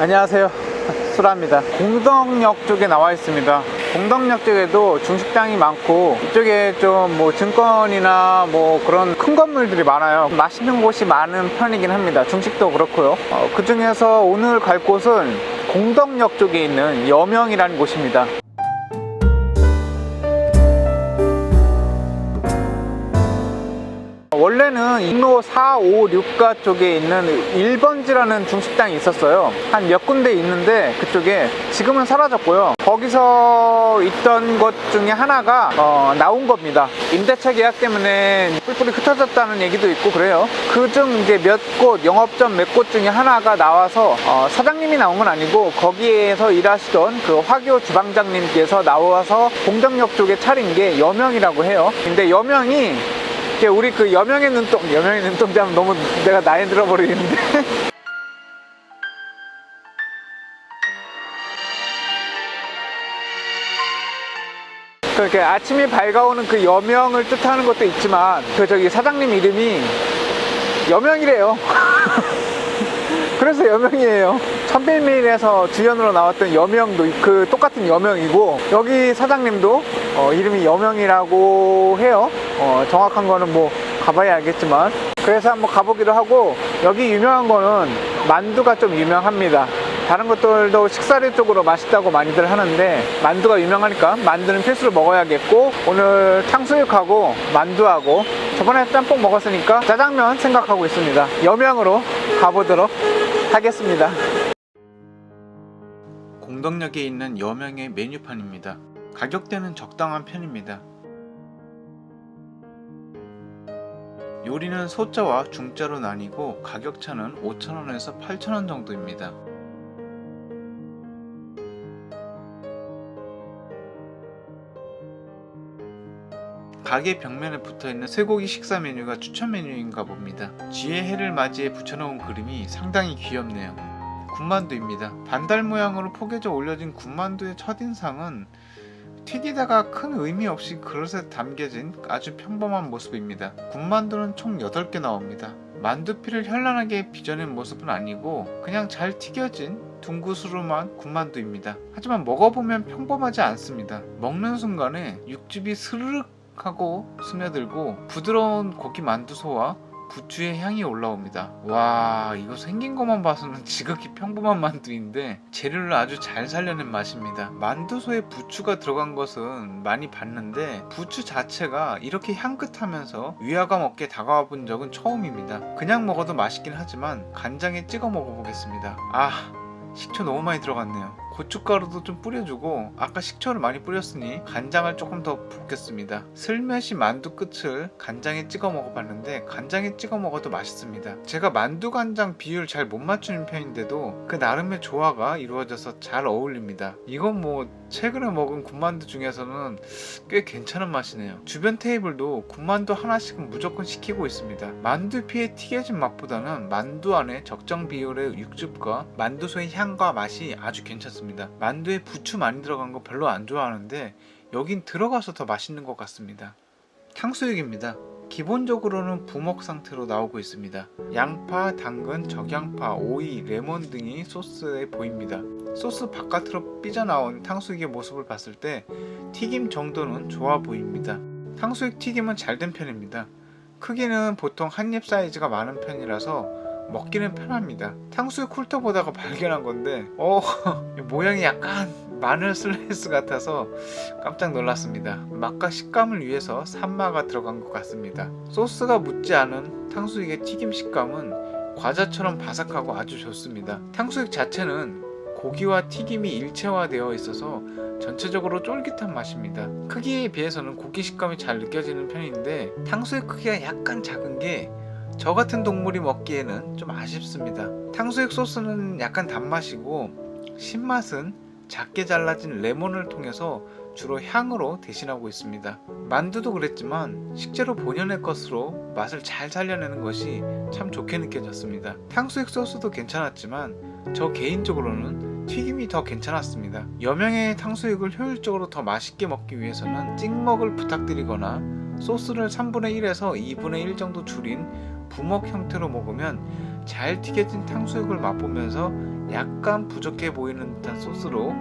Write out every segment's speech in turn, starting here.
안녕하세요, 수라입니다. 공덕역 쪽에 나와 있습니다. 공덕역 쪽에도 중식당이 많고 이쪽에 좀 뭐 증권이나 뭐 그런 큰 건물들이 많아요. 맛있는 곳이 많은 편이긴 합니다. 중식도 그렇고요. 그 중에서 오늘 갈 곳은 공덕역 쪽에 있는 여명이라는 곳입니다. 원래는 인로 4, 5, 6가 쪽에 있는 1번지라는 중식당이 있었어요. 한 몇 군데 있는데 그쪽에 지금은 사라졌고요. 거기서 있던 것 중에 하나가 나온 겁니다. 임대차 계약 때문에 뿔뿔이 흩어졌다는 얘기도 있고 그래요. 그중 이제 몇 곳, 영업점 몇 곳 중에 하나가 나와서 사장님이 나온 건 아니고 거기에서 일하시던 그 화교 주방장님께서 나와서 공덕역 쪽에 차린 게 여명이라고 해요. 근데 여명이 우리 그 여명의 눈동자 하면 너무 내가 나이 들어버리는데 그렇게 아침이 밝아오는 그 여명을 뜻하는 것도 있지만 저기 사장님 이름이 여명이래요. 그래서 여명이에요. 천빌밀에서 주연으로 나왔던 여명도 그 똑같은 여명이고 여기 사장님도 이름이 여명이라고 해요. 정확한 거는 뭐 가봐야 알겠지만 그래서 한번 가보기도 하고 여기 유명한 거는 만두가 좀 유명합니다. 다른 것들도 식사류 쪽으로 맛있다고 많이들 하는데 만두가 유명하니까 만두는 필수로 먹어야겠고 오늘 탕수육하고 만두하고 저번에 짬뽕 먹었으니까 짜장면 생각하고 있습니다. 여명으로 가보도록 하겠습니다. 공덕역에 있는 여명의 메뉴판입니다. 가격대는 적당한 편입니다. 요리는 소자와 중자로 나뉘고 가격차는 5,000원에서 8,000원 정도입니다. 가게 벽면에 붙어있는 쇠고기 식사 메뉴가 추천 메뉴인가 봅니다. 쥐의 해를 맞이해 붙여놓은 그림이 상당히 귀엽네요. 군만두입니다. 반달 모양으로 포개져 올려진 군만두의 첫인상은 튀기다가 큰 의미 없이 그릇에 담겨진 아주 평범한 모습입니다. 군만두는 총 8개 나옵니다. 만두피를 현란하게 빚어낸 모습은 아니고 그냥 잘 튀겨진 둥구스름한 군만두입니다. 하지만 먹어보면 평범하지 않습니다. 먹는 순간에 육즙이 스르륵 하고 스며들고 부드러운 고기 만두소와 부추의 향이 올라옵니다. 와, 이거 생긴 것만 봐서는 지극히 평범한 만두인데 재료를 아주 잘 살려낸 맛입니다. 만두소에 부추가 들어간 것은 많이 봤는데 부추 자체가 이렇게 향긋하면서 위화감 없게 다가와 본 적은 처음입니다. 그냥 먹어도 맛있긴 하지만 간장에 찍어 먹어보겠습니다. 식초 너무 많이 들어갔네요. 고춧가루도 좀 뿌려주고 아까 식초를 많이 뿌렸으니 간장을 조금 더 붓겠습니다. 슬며시 만두 끝을 간장에 찍어 먹어봤는데 간장에 찍어 먹어도 맛있습니다. 제가 만두 간장 비율 잘 못 맞추는 편인데도 그 나름의 조화가 이루어져서 잘 어울립니다. 이건 뭐 최근에 먹은 군만두 중에서는 꽤 괜찮은 맛이네요. 주변 테이블도 군만두 하나씩은 무조건 시키고 있습니다. 만두피에 튀겨진 맛보다는 만두 안에 적정 비율의 육즙과 만두소의 향과 맛이 아주 괜찮습니다. 만두에 부추 많이 들어간 거 별로 안 좋아하는데 여긴 들어가서 더 맛있는 것 같습니다. 탕수육입니다. 기본적으로는 부먹 상태로 나오고 있습니다. 양파, 당근, 적양파, 오이, 레몬 등이 소스에 보입니다. 소스 바깥으로 삐져나온 탕수육의 모습을 봤을 때 튀김 정도는 좋아 보입니다. 탕수육 튀김은 잘 된 편입니다. 크기는 보통 한입 사이즈가 많은 편이라서 먹기는 편합니다. 탕수육 훑어보다가 발견한 건데 모양이 약간 마늘 슬라이스 같아서 깜짝 놀랐습니다. 맛과 식감을 위해서 산마가 들어간 것 같습니다. 소스가 묻지 않은 탕수육의 튀김 식감은 과자처럼 바삭하고 아주 좋습니다. 탕수육 자체는 고기와 튀김이 일체화되어 있어서 전체적으로 쫄깃한 맛입니다. 크기에 비해서는 고기 식감이 잘 느껴지는 편인데 탕수육 크기가 약간 작은 게 저 같은 동물이 먹기에는 좀 아쉽습니다. 탕수육 소스는 약간 단맛이고 신맛은 작게 잘라진 레몬을 통해서 주로 향으로 대신하고 있습니다. 만두도 그랬지만 식재료 본연의 것으로 맛을 잘 살려내는 것이 참 좋게 느껴졌습니다. 탕수육 소스도 괜찮았지만 저 개인적으로는 튀김이 더 괜찮았습니다. 여명의 탕수육을 효율적으로 더 맛있게 먹기 위해서는 찍먹을 부탁드리거나 소스를 3분의 1에서 2분의 1 정도 줄인 부먹 형태로 먹으면 잘 튀겨진 탕수육을 맛보면서 약간 부족해 보이는 듯한 소스로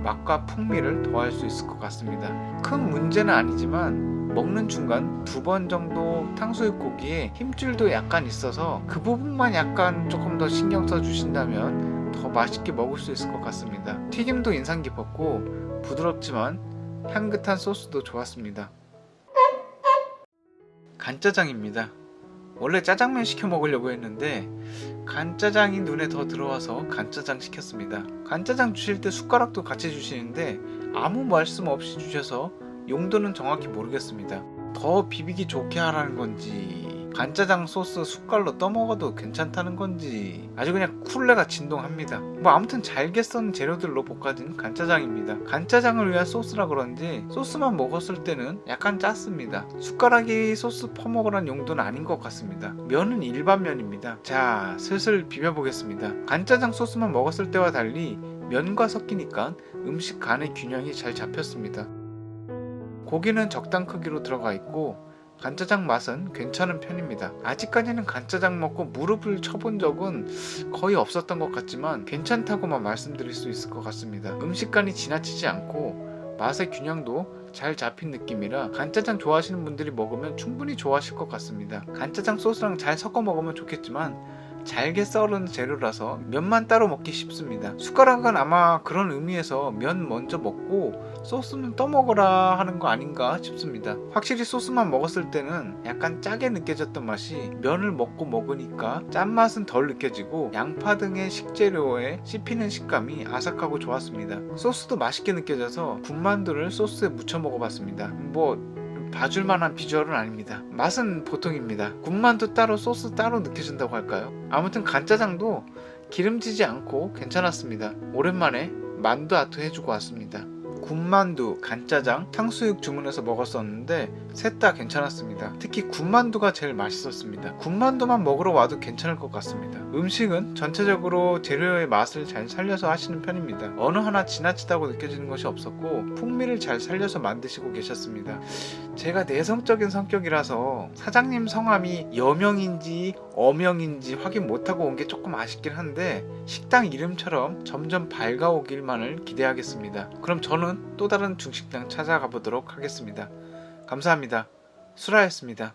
맛과 풍미를 더할 수 있을 것 같습니다. 큰 문제는 아니지만 먹는 중간 2번 정도 탕수육 고기에 힘줄도 약간 있어서 그 부분만 약간 조금 더 신경 써 주신다면 더 맛있게 먹을 수 있을 것 같습니다. 튀김도 인상 깊었고 부드럽지만 향긋한 소스도 좋았습니다. 간짜장입니다. 원래 짜장면 시켜 먹으려고 했는데 간짜장이 눈에 더 들어와서 간짜장 시켰습니다. 간짜장 주실 때 숟가락도 같이 주시는데 아무 말씀 없이 주셔서 용도는 정확히 모르겠습니다. 더 비비기 좋게 하라는 건지 간짜장 소스 숟갈로 떠먹어도 괜찮다는 건지 아주 그냥 쿨레가 진동합니다. 뭐 아무튼 잘게 썬 재료들로 볶아진 간짜장입니다. 간짜장을 위한 소스라 그런지 소스만 먹었을 때는 약간 짰습니다. 숟가락이 소스 퍼먹으란 용도는 아닌 것 같습니다. 면은 일반 면입니다. 자, 슬슬 비벼보겠습니다. 간짜장 소스만 먹었을 때와 달리 면과 섞이니까 음식 간의 균형이 잘 잡혔습니다. 고기는 적당 크기로 들어가 있고 간짜장 맛은 괜찮은 편입니다. 아직까지는 간짜장 먹고 무릎을 쳐본 적은 거의 없었던 것 같지만 괜찮다고만 말씀드릴 수 있을 것 같습니다. 음식간이 지나치지 않고 맛의 균형도 잘 잡힌 느낌이라 간짜장 좋아하시는 분들이 먹으면 충분히 좋아하실 것 같습니다. 간짜장 소스랑 잘 섞어 먹으면 좋겠지만 잘게 썰은 재료라서 면만 따로 먹기 쉽습니다. 숟가락은 아마 그런 의미에서 면 먼저 먹고 소스는 떠먹으라 하는 거 아닌가 싶습니다. 확실히 소스만 먹었을 때는 약간 짜게 느껴졌던 맛이 면을 먹고 먹으니까 짠맛은 덜 느껴지고 양파 등의 식재료에 씹히는 식감이 아삭하고 좋았습니다. 소스도 맛있게 느껴져서 군만두를 소스에 묻혀 먹어봤습니다. 봐줄 만한 비주얼은 아닙니다. 맛은 보통입니다. 군만두 따로 소스 따로 느껴진다고 할까요? 아무튼 간짜장도 기름지지 않고 괜찮았습니다. 오랜만에 만두 아트 해주고 왔습니다. 군만두, 간짜장, 탕수육 주문해서 먹었었는데 셋 다 괜찮았습니다. 특히 군만두가 제일 맛있었습니다. 군만두만 먹으러 와도 괜찮을 것 같습니다. 음식은 전체적으로 재료의 맛을 잘 살려서 하시는 편입니다. 어느 하나 지나치다고 느껴지는 것이 없었고 풍미를 잘 살려서 만드시고 계셨습니다. 제가 내성적인 성격이라서 사장님 성함이 여명인지 어명인지 확인 못하고 온 게 조금 아쉽긴 한데 식당 이름처럼 점점 밝아오길만을 기대하겠습니다. 그럼 저는 또 다른 중식당 찾아가 보도록 하겠습니다. 감사합니다. 수라였습니다.